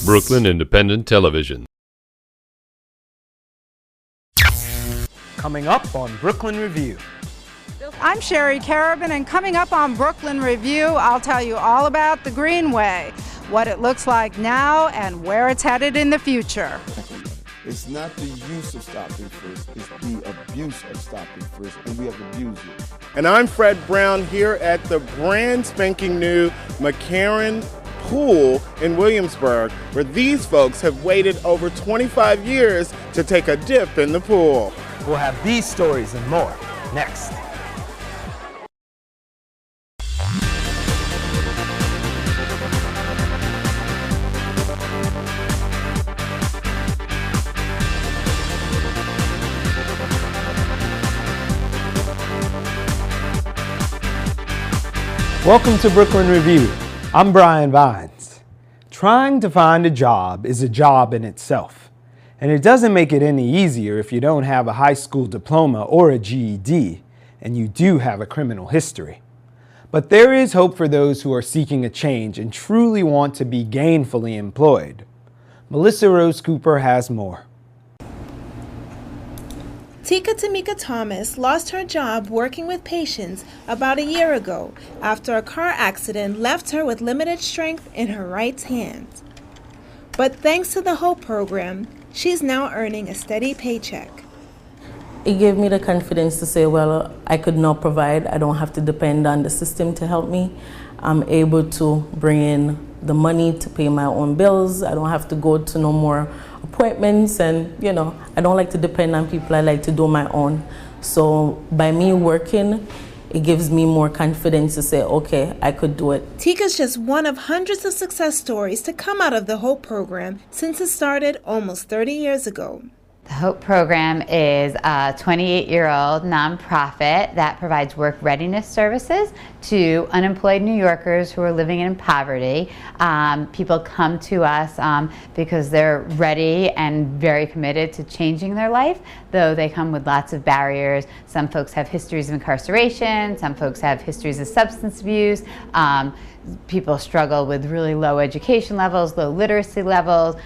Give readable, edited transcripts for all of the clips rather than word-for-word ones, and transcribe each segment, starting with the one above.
Brooklyn Independent Television. Coming up on Brooklyn Review. I'm Sherry Carabin, and coming up on Brooklyn Review, I'll tell you all about the Greenway, what it looks like now and where it's headed in the future. It's not the use of stopping first, it's the abuse of stopping first, and we have abused it. And I'm Fred Brown here at the brand spanking new McCarren Pool in Williamsburg, where these folks have waited over 25 years to take a dip in the pool. We'll have these stories and more next. Welcome to Brooklyn Review. I'm Brian Vines. Trying to find a job is a job in itself, and it doesn't make it any easier if you don't have a high school diploma or a GED, and you do have a criminal history. But there is hope for those who are seeking a change and truly want to be gainfully employed. Melissa Rose Cooper has more. Tika Tamika Thomas lost her job working with patients about a year ago after a car accident left her with limited strength in her right hand. But thanks to the HOPE program, she's now earning a steady paycheck. It gave me the confidence to say, well, I could now provide. I don't have to depend on the system to help me. I'm able to bring in the money to pay my own bills. I don't have to go to no more appointments, and I don't like to depend on people. I like to do my own. So by me working, it gives me more confidence to say, okay, I could do it. Tika's just one of hundreds of success stories to come out of the HOPE program since it started almost 30 years ago. The HOPE program is a 28-year-old nonprofit that provides work readiness services to unemployed New Yorkers who are living in poverty. People come to us because they're ready and very committed to changing their life, though they come with lots of barriers. Some folks have histories of incarceration, some folks have histories of substance abuse. People struggle with really low education levels, low literacy levels,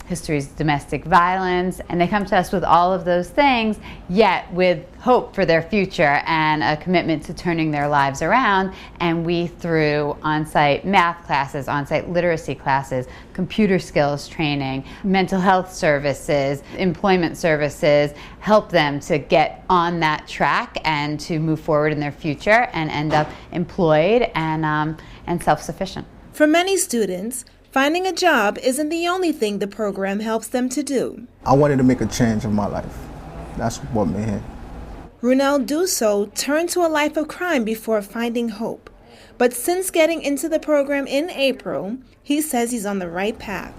histories of domestic violence, and they come to us with all of those things, yet with hope for their future and a commitment to turning their lives around. And we, through on-site math classes, on-site literacy classes, computer skills training, mental health services, employment services, help them to get on that track and to move forward in their future and end up employed and self-sufficient. For many students, finding a job isn't the only thing the program helps them to do. I wanted to make a change in my life. That's what brought me here. Runel Duso turned to a life of crime before finding hope. But since getting into the program in April, he says he's on the right path.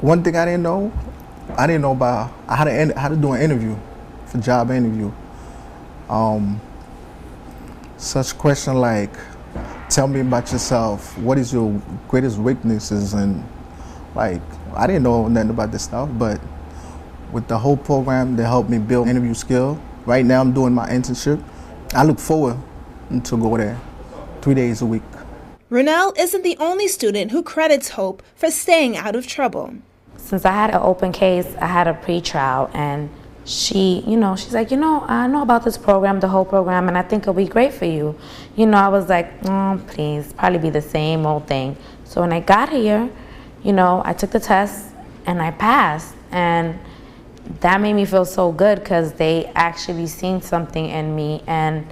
One thing I didn't know about how to do an interview, for job interview. Such question like, tell me about yourself. What is your greatest weaknesses? And I didn't know nothing about this stuff, but with the whole program, they helped me build interview skill. Right now I'm doing my internship. I look forward to go there 3 days a week. Runel isn't the only student who credits HOPE for staying out of trouble. Since I had an open case, I had a pre-trial, and she's like, I know about this program, the whole program, and I think it'll be great for you. I was like, oh, please, probably be the same old thing. So when I got here, I took the test and I passed. And that made me feel so good because they actually seen something in me. And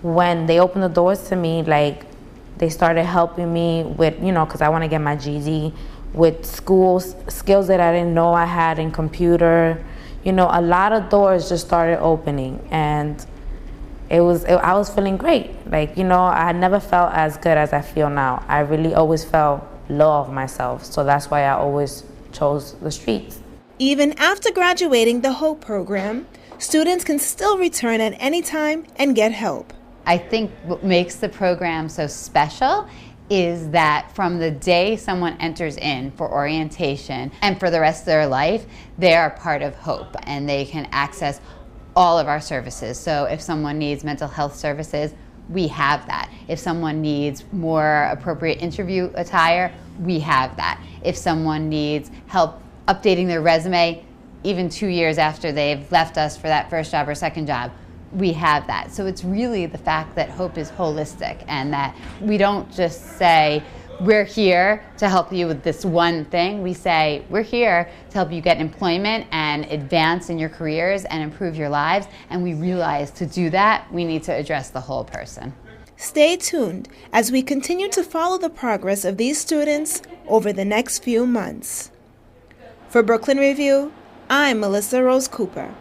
when they opened the doors to me, they started helping me with, because I want to get my GED, with skills that I didn't know I had in computer. A lot of doors just started opening, and I was feeling great. I had never felt as good as I feel now. I really always felt low of myself, so that's why I always chose the streets. Even after graduating the HOPE program, students can still return at any time and get help. I think what makes the program so special is that from the day someone enters in for orientation and for the rest of their life, they are part of HOPE and they can access all of our services. So if someone needs mental health services, we have that. If someone needs more appropriate interview attire, we have that. if someone needs help updating their resume, even 2 years after they've left us for that first job or second job, we have that. So it's really the fact that hope is holistic, and that we don't just say, we're here to help you with this one thing. We say, we're here to help you get employment and advance in your careers and improve your lives. And we realize to do that, we need to address the whole person. Stay tuned as we continue to follow the progress of these students over the next few months. For Brooklyn Review, I'm Melissa Rose Cooper.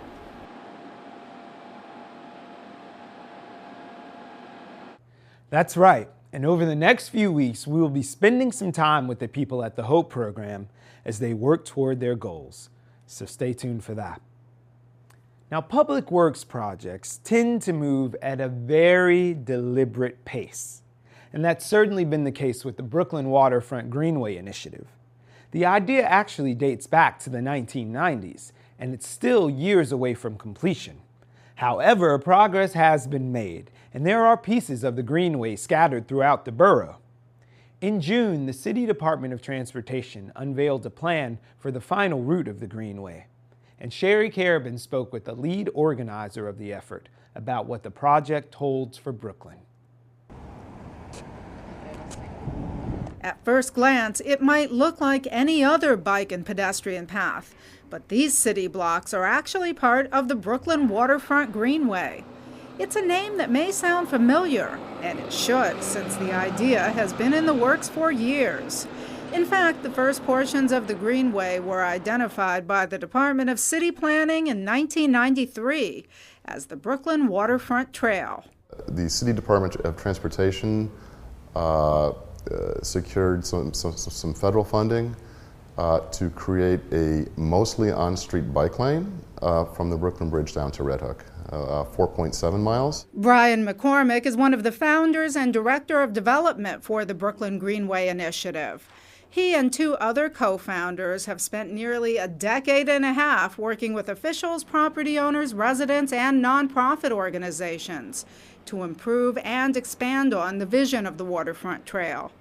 That's right. And over the next few weeks, we will be spending some time with the people at the HOPE program as they work toward their goals. So stay tuned for that. Now, public works projects tend to move at a very deliberate pace. And that's certainly been the case with the Brooklyn Waterfront Greenway Initiative. The idea actually dates back to the 1990s, and it's still years away from completion. However, progress has been made, and there are pieces of the Greenway scattered throughout the borough. In June, the City Department of Transportation unveiled a plan for the final route of the Greenway, and Sherry Carabin spoke with the lead organizer of the effort about what the project holds for Brooklyn. At first glance, it might look like any other bike and pedestrian path, but these city blocks are actually part of the Brooklyn Waterfront Greenway. It's a name that may sound familiar, and it should, since the idea has been in the works for years. In fact, the first portions of the Greenway were identified by the Department of City Planning in 1993 as the Brooklyn Waterfront Trail. The City Department of Transportation secured some federal funding to create a mostly on-street bike lane from the Brooklyn Bridge down to Red Hook, 4.7 miles. Brian McCormick is one of the founders and director of development for the Brooklyn Greenway Initiative. He and two other co-founders have spent nearly a decade and a half working with officials, property owners, residents, and nonprofit organizations to improve and expand on the vision of the Waterfront Trail.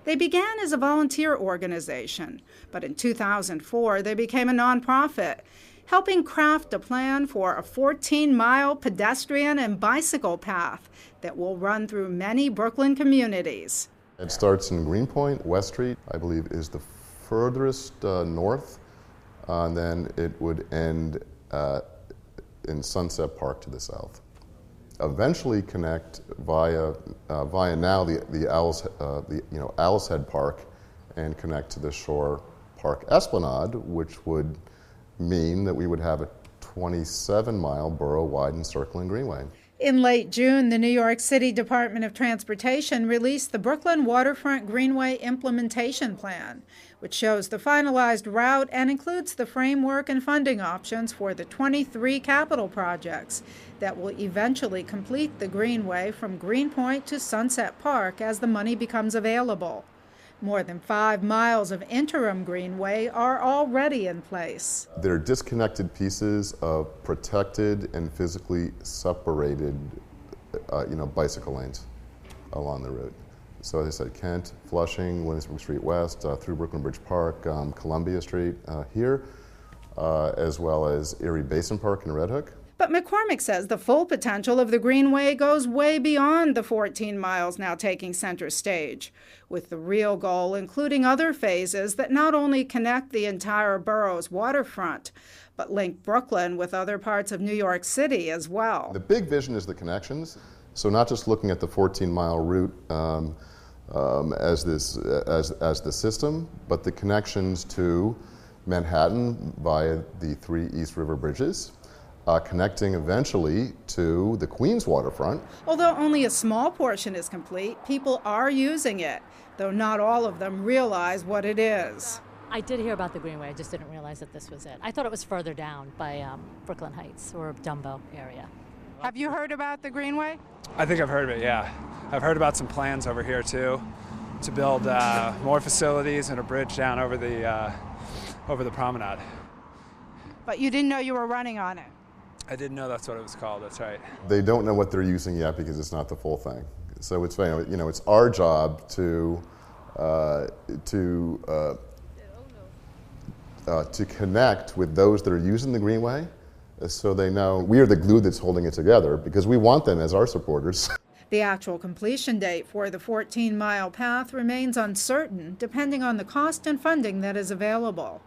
They began as a volunteer organization, but in 2004 they became a nonprofit, helping craft a plan for a 14-mile pedestrian and bicycle path that will run through many Brooklyn communities. It starts in Greenpoint. West Street, I believe, is the furthest north, and then it would end in Sunset Park to the south. Eventually connect via now the Owl's Head Park, and connect to the Shore Park Esplanade, which would mean that we would have a 27-mile borough-wide encircling greenway. In late June, the New York City Department of Transportation released the Brooklyn Waterfront Greenway Implementation Plan, which shows the finalized route and includes the framework and funding options for the 23 capital projects that will eventually complete the Greenway from Greenpoint to Sunset Park as the money becomes available. More than 5 miles of interim Greenway are already in place. They're disconnected pieces of protected and physically separated bicycle lanes along the route. So as I said, Kent, Flushing, Williamsburg Street West, through Brooklyn Bridge Park, Columbia Street here, as well as Erie Basin Park in Red Hook. But McCormick says the full potential of the Greenway goes way beyond the 14 miles now taking center stage, with the real goal including other phases that not only connect the entire borough's waterfront, but link Brooklyn with other parts of New York City as well. The big vision is the connections, so not just looking at the 14-mile route as the system, but the connections to Manhattan via the 3 East River bridges, connecting eventually to the Queens waterfront. Although only a small portion is complete, people are using it, though not all of them realize what it is. I did hear about the Greenway, I just didn't realize that this was it. I thought it was further down by Brooklyn Heights or Dumbo area. Have you heard about the Greenway? I think I've heard of it, yeah. I've heard about some plans over here too, to build more facilities and a bridge down over the promenade. But you didn't know you were running on it? I didn't know that's what it was called, that's right. They don't know what they're using yet because it's not the full thing. So it's funny, it's our job to to connect with those that are using the Greenway, so they know we are the glue that's holding it together, because we want them as our supporters. The actual completion date for the 14-mile path remains uncertain, depending on the cost and funding that is available.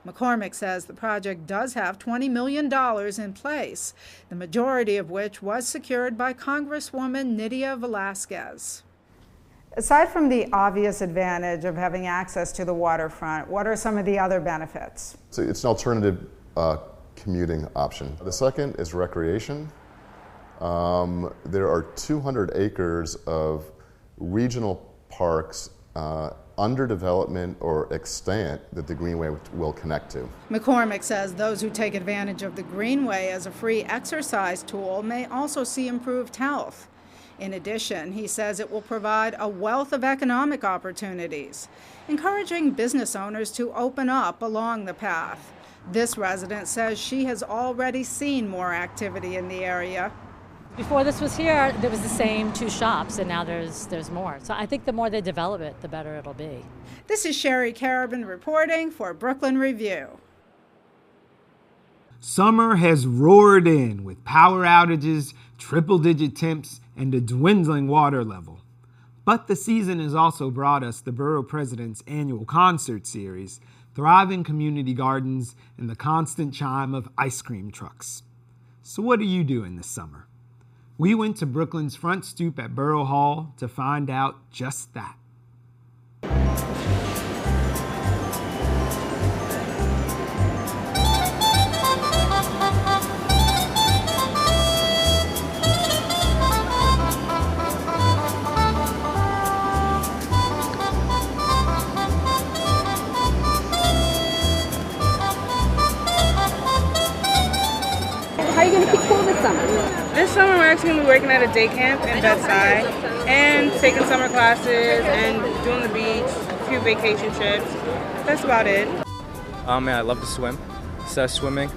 McCormick says the project does have $20 million in place, the majority of which was secured by Congresswoman Nydia Velázquez. Aside from the obvious advantage of having access to the waterfront, what are some of the other benefits? So it's an alternative commuting option. The second is recreation. There are 200 acres of regional parks under development or extant that the Greenway will connect to. McCormick says those who take advantage of the Greenway as a free exercise tool may also see improved health. In addition, he says it will provide a wealth of economic opportunities, encouraging business owners to open up along the path. This resident says she has already seen more activity in the area. Before this was here, there was the same 2 shops, and now there's more. So I think the more they develop it, the better it'll be. This is Sherry Carabin reporting for Brooklyn Review. Summer has roared in with power outages, triple-digit temps, and a dwindling water level. But the season has also brought us the Borough President's annual concert series, thriving community gardens, and the constant chime of ice cream trucks. So what are you doing this summer? We went to Brooklyn's front stoop at Borough Hall to find out just that. How are you going to keep cool this summer? This summer we're actually going to be working at a day camp in Bedside and taking summer classes and doing the beach, a few vacation trips. That's about it. Man, I love to swim, so swimming.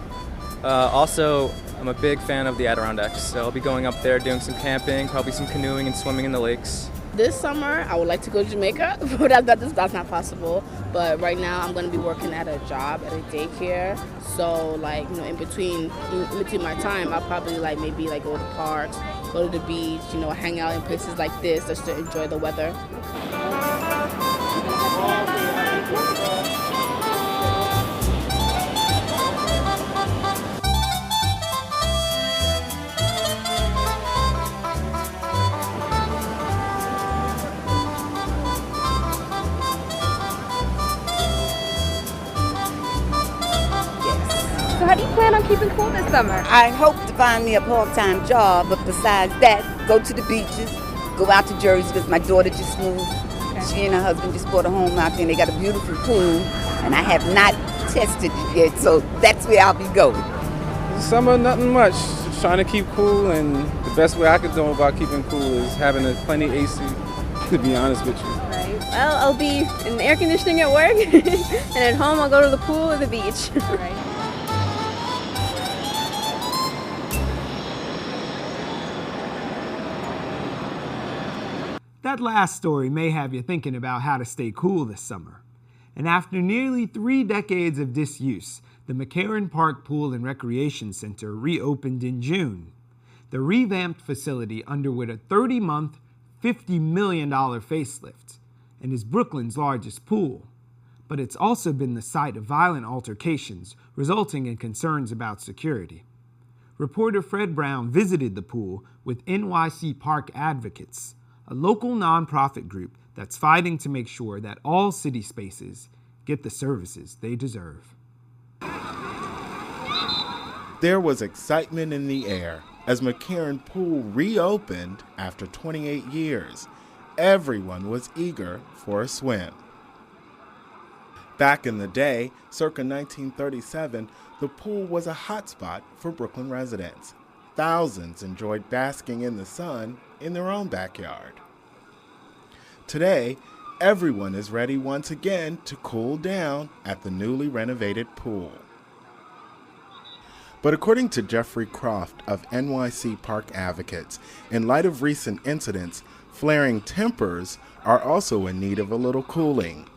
Also, I'm a big fan of the Adirondacks, so I'll be going up there doing some camping, probably some canoeing and swimming in the lakes. This summer, I would like to go to Jamaica, but that's not possible. But right now, I'm going to be working at a job at a daycare. So, like, you know, in between my time, I'll probably maybe go to parks, go to the beach, you know, hang out in places like this just to enjoy the weather. So how do you plan on keeping cool this summer? I hope to find me a part-time job, but besides that, go to the beaches, go out to Jersey because my daughter just moved. Okay. She and her husband just bought a home out there and they got a beautiful pool, and I have not tested it yet, so that's where I'll be going. Summer, nothing much. Just trying to keep cool, and the best way I could do about keeping cool is having plenty AC, to be honest with you. Right. Well, I'll be in air conditioning at work, and at home I'll go to the pool or the beach. Right. That last story may have you thinking about how to stay cool this summer. And after nearly 3 decades of disuse, the McCarren Pool and Recreation Center reopened in June. The revamped facility underwent a 30-month, $50 million facelift and is Brooklyn's largest pool. But it's also been the site of violent altercations, resulting in concerns about security. Reporter Fred Brown visited the pool with NYC Park Advocates, a local nonprofit group that's fighting to make sure that all city spaces get the services they deserve. There was excitement in the air as McCarren Pool reopened after 28 years. Everyone was eager for a swim. Back in the day, circa 1937, the pool was a hotspot for Brooklyn residents. Thousands enjoyed basking in the sun in their own backyard. Today, everyone is ready once again to cool down at the newly renovated pool. But according to Jeffrey Croft of NYC Park Advocates, in light of recent incidents, flaring tempers are also in need of a little cooling.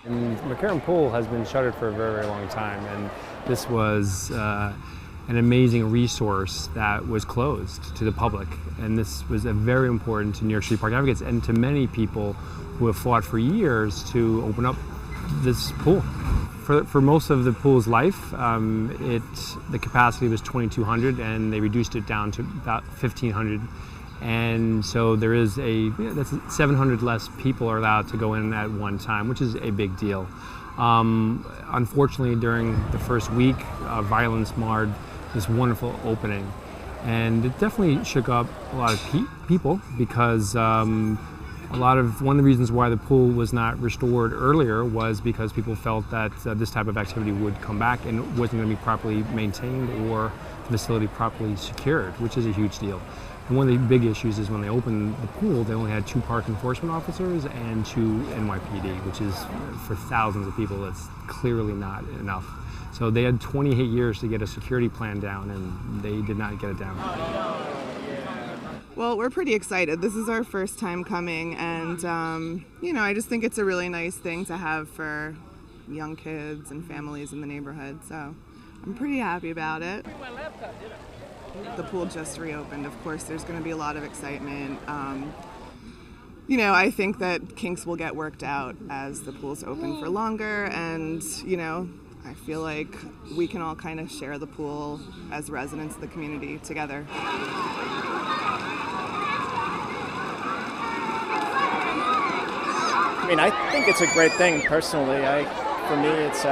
And McCarren Pool has been shuttered for a very, very long time, and this was an amazing resource that was closed to the public. And this was a very important to New York City Park advocates and to many people who have fought for years to open up this pool. For most of the pool's life, the capacity was 2,200, and they reduced it down to about 1,500. And so there is that's 700 less people are allowed to go in at one time, which is a big deal. Unfortunately, during the first week, violence marred this wonderful opening. And it definitely shook up a lot of people because one of the reasons why the pool was not restored earlier was because people felt that this type of activity would come back and it wasn't going to be properly maintained or the facility properly secured, which is a huge deal. And one of the big issues is when they opened the pool, they only had 2 park enforcement officers and 2 NYPD, which is for thousands of people, that's clearly not enough. So they had 28 years to get a security plan down, and they did not get it down. Well, we're pretty excited. This is our first time coming, and I just think it's a really nice thing to have for young kids and families in the neighborhood. So I'm pretty happy about it. The pool just reopened. Of course, there's going to be a lot of excitement. I think that kinks will get worked out as the pool's open for longer, and I feel like we can all kind of share the pool as residents of the community together. I mean, I think it's a great thing personally. For me, it's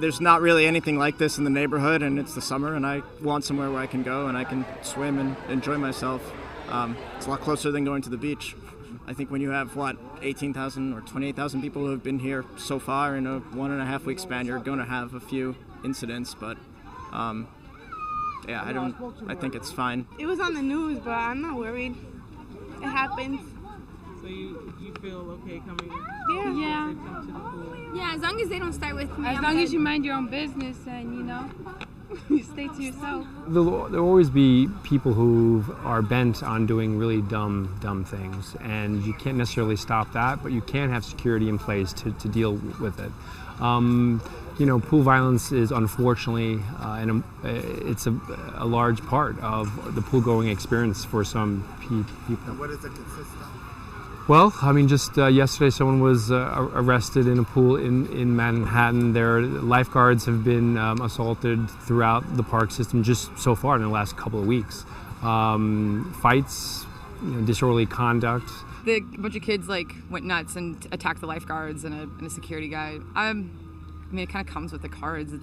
there's not really anything like this in the neighborhood, and it's the summer, and I want somewhere where I can go and I can swim and enjoy myself. It's a lot closer than going to the beach. I think when you have 18,000 or 28,000 people who have been here so far in a 1.5 week span, you're going to have a few incidents, but I think it's fine. It was on the news, but I'm not worried. It happens. So you feel okay coming? Yeah. Yeah, as long as they don't start with me. As long as you mind your own business and you stay to yourself. There'll always be people who are bent on doing really dumb things, and you can't necessarily stop that, but you can have security in place to deal with it. Pool violence is unfortunately, it's a large part of the pool-going experience for some people. And what does it consist of? Well, I mean, just yesterday someone was arrested in a pool in Manhattan. Their lifeguards have been assaulted throughout the park system just so far in the last couple of weeks. Fights, disorderly conduct. A bunch of kids went nuts and attacked the lifeguards and a security guy. I mean, it kind of comes with the cards.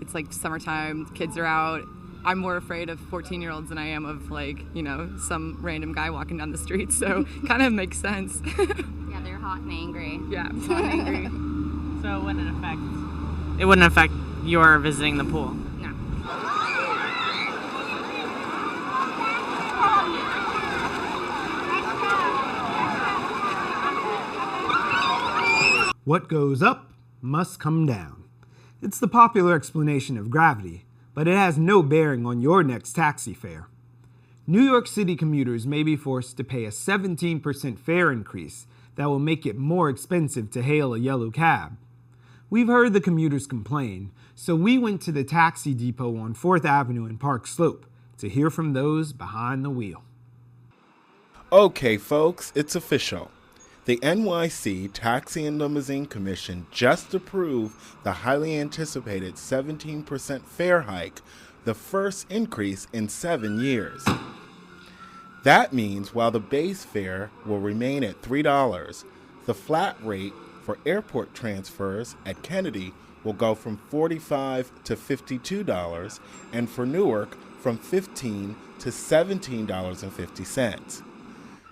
It's like summertime, kids are out. I'm more afraid of 14-year-olds than I am of some random guy walking down the street, so kind of makes sense. Yeah, they're hot and angry. Yeah, hot and angry. So it wouldn't affect your visiting the pool? No. What goes up must come down. It's the popular explanation of gravity, but it has no bearing on your next taxi fare. New York City commuters may be forced to pay a 17% fare increase that will make it more expensive to hail a yellow cab. We've heard the commuters complain, so we went to the taxi depot on 4th Avenue in Park Slope to hear from those behind the wheel. Okay, folks, it's official. The NYC Taxi and Limousine Commission just approved the highly anticipated 17% fare hike, the first increase in 7 years. That means while the base fare will remain at $3, the flat rate for airport transfers at Kennedy will go from $45 to $52, and for Newark from $15 to $17.50.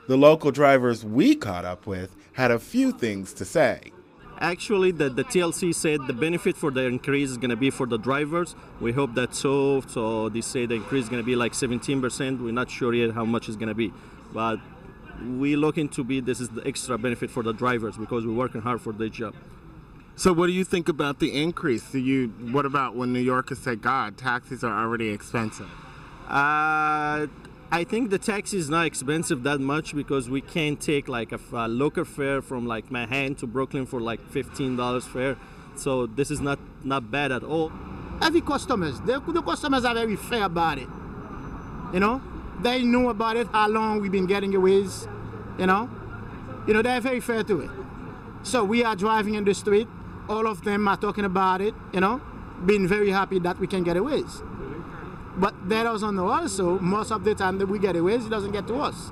The local drivers we caught up with had a few things to say. Actually, the TLC said the benefit for the increase is going to be for the drivers. We hope that's so. So they say the increase is going to be like 17%. We're not sure yet how much it's going to be. But we're looking to be, this is the extra benefit for the drivers because we're working hard for their job. So what do you think about the increase? What about when New Yorkers say, God, taxis are already expensive? I think the taxi is not expensive that much because we can take like a local fare from like Manhattan to Brooklyn for like $15 fare. So this is not bad at all. Every customers, the customers are very fair about it. You know, they know about it, how long we've been getting aways. You know, they're very fair to it. So we are driving in the street. All of them are talking about it. You know, being very happy that we can get aways. But that doesn't know also, most of the time that we get aways, it doesn't get to us.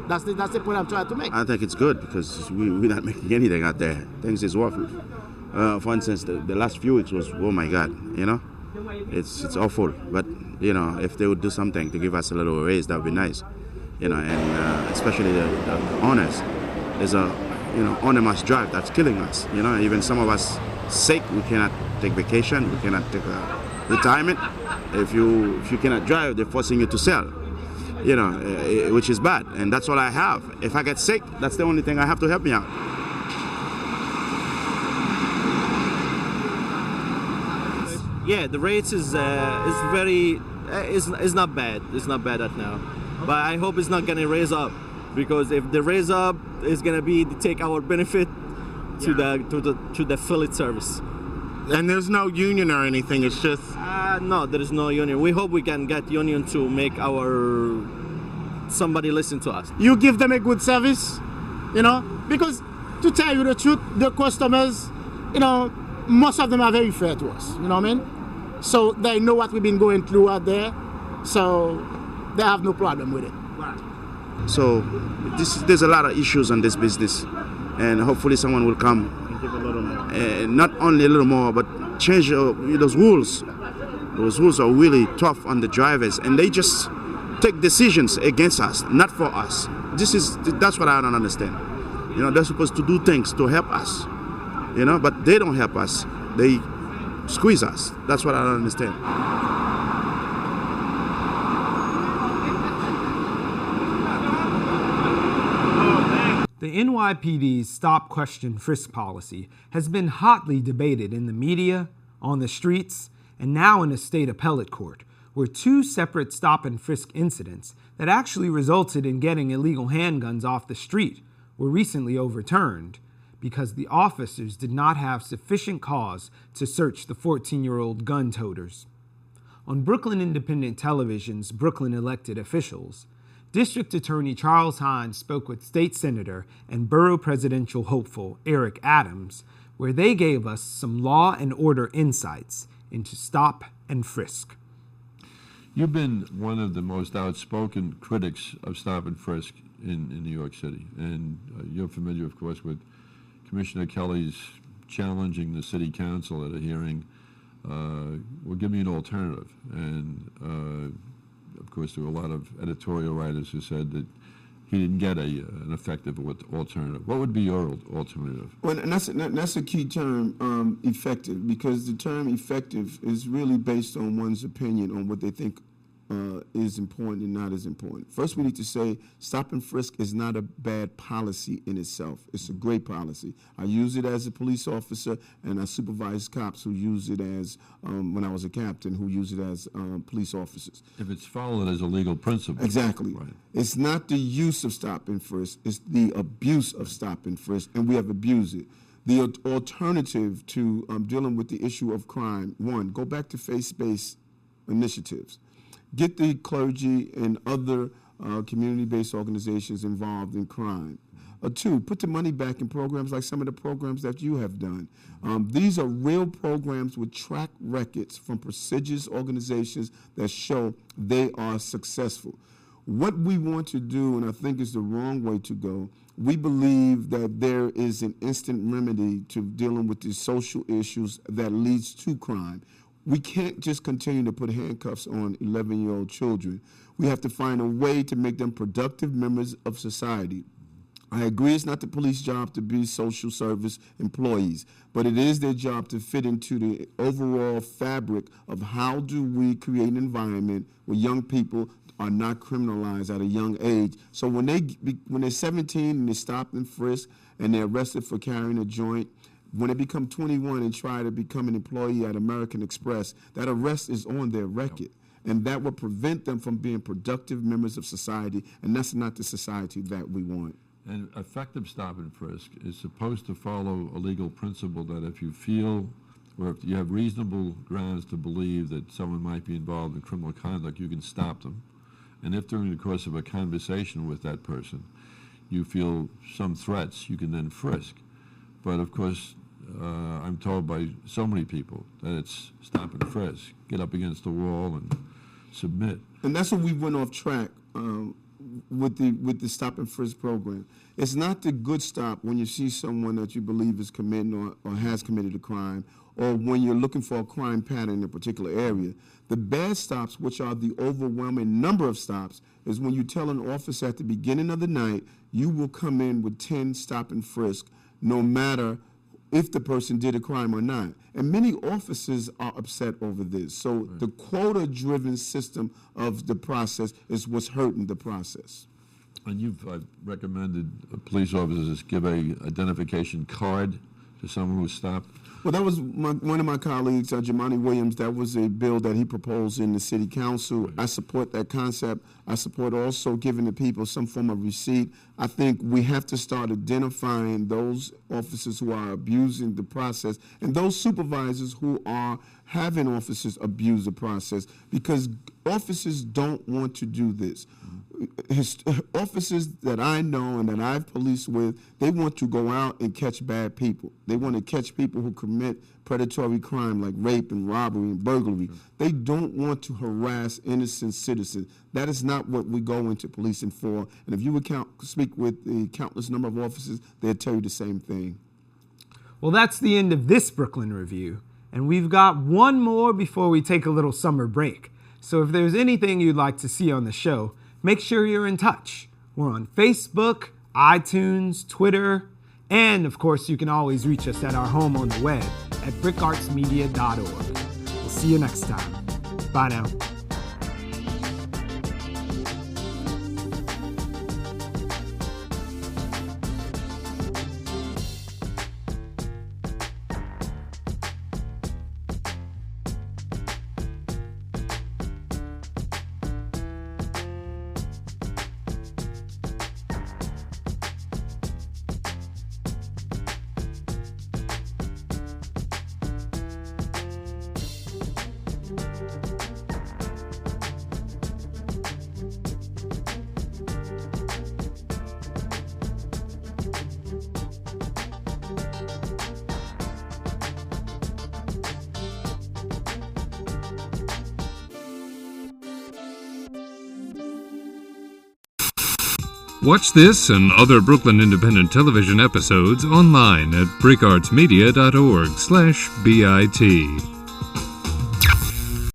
That's the point I'm trying to make. I think it's good because we're not making anything out there. Things is worth it. For instance, the last few weeks was, oh my God, it's awful. But, if they would do something to give us a little raise, that would be nice. And especially the owners. There's a, owner must drive, that's killing us. Even some of us sick, we cannot take vacation, we cannot take retirement. If you cannot drive, they're forcing you to sell, which is bad. And that's all I have. If I get sick, that's the only thing I have to help me out. Yeah, the rates is very is not bad. It's not bad at now, but I hope it's not gonna raise up, because if the raise up is gonna be to take our benefit to the affiliate service. And there's no union or anything. It's just no, there is no union. We hope we can get union to make somebody listen to us. You give them a good service, because to tell you the truth, the customers, most of them are very fair to us. You know what I mean? So they know what we've been going through out there, so they have no problem with it. So there's a lot of issues on this business, and hopefully someone will come. Not only a little more, but change those rules. Those rules are really tough on the drivers, and they just take decisions against us, not for us. That's what I don't understand. They're supposed to do things to help us, but they don't help us. They squeeze us. That's what I don't understand. The NYPD's Stop, Question, Frisk policy has been hotly debated in the media, on the streets, and now in a state appellate court, where two separate stop and frisk incidents that actually resulted in getting illegal handguns off the street were recently overturned because the officers did not have sufficient cause to search the 14-year-old gun toters. On Brooklyn Independent Television's Brooklyn Elected Officials, District Attorney Charles Hines spoke with State Senator and Borough Presidential hopeful Eric Adams, where they gave us some law and order insights into stop and frisk. You've been one of the most outspoken critics of stop and frisk in New York City, and you're familiar, of course, with Commissioner Kelly's challenging the city council at a hearing. We'll give you an alternative, and of course, there were a lot of editorial writers who said that he didn't get an effective alternative. What would be your alternative? Well, and that's a key term, effective, because the term effective is really based on one's opinion on what they think is important and not as important. First, we need to say stop and frisk is not a bad policy in itself. It's a great policy. I use it as a police officer, and I supervise cops who use it as, when I was a captain, who use it as police officers. If it's followed as a legal principle. Exactly. Right. It's not the use of stop and frisk, it's the abuse of stop and frisk, and we have abused it. The alternative to dealing with the issue of crime, one, go back to faith-based initiatives. Get the clergy and other community-based organizations involved in crime. Two, put the money back in programs like some of the programs that you have done. These are real programs with track records from prestigious organizations that show they are successful. What we want to do, and I think is the wrong way to go, we believe that there is an instant remedy to dealing with these social issues that leads to crime. We can't just continue to put handcuffs on 11-year-old children. We have to find a way to make them productive members of society. I agree it's not the police job to be social service employees, but it is their job to fit into the overall fabric of how do we create an environment where young people are not criminalized at a young age. So when they're 17 and they stop and frisk and they're arrested for carrying a joint, when they become 21 and try to become an employee at American Express, that arrest is on their record. and that will prevent them from being productive members of society, and that's not the society that we want. And effective stop and frisk is supposed to follow a legal principle that if you feel or if you have reasonable grounds to believe that someone might be involved in criminal conduct, you can stop them. And if during the course of a conversation with that person you feel some threats, you can then frisk. But of course, I'm told by so many people that it's stop and frisk, get up against the wall and submit. And that's what we went off track with the stop and frisk program. It's not the good stop when you see someone that you believe is committing or has committed a crime, or when you're looking for a crime pattern in a particular area. The bad stops, which are the overwhelming number of stops, is when you tell an officer at the beginning of the night, you will come in with 10 stop and frisk, no matter if the person did a crime or not. And many officers are upset over this. So the quota-driven system of the process is what's hurting the process. And you've recommended police officers give a identification card to someone who was stopped. Well, that was one of my colleagues, Jamani Williams. That was a bill that he proposed in the city council. I support that concept. I support also giving the people some form of receipt. I think we have to start identifying those officers who are abusing the process and those supervisors who are having officers abuse the process, because officers don't want to do this. Officers that I know and that I've policed with, they want to go out and catch bad people. They want to catch people who commit predatory crime like rape and robbery and burglary. They don't want to harass innocent citizens. That is not what we go into policing for. And if you would speak with the countless number of officers, they'll tell you the same thing. Well, that's the end of this Brooklyn Review. And we've got one more before we take a little summer break. So if there's anything you'd like to see on the show, make sure you're in touch. We're on Facebook, iTunes, Twitter, and of course you can always reach us at our home on the web at brickartsmedia.org. We'll see you next time. Bye now. Watch this and other Brooklyn Independent Television episodes online at brickartsmedia.org/BIT.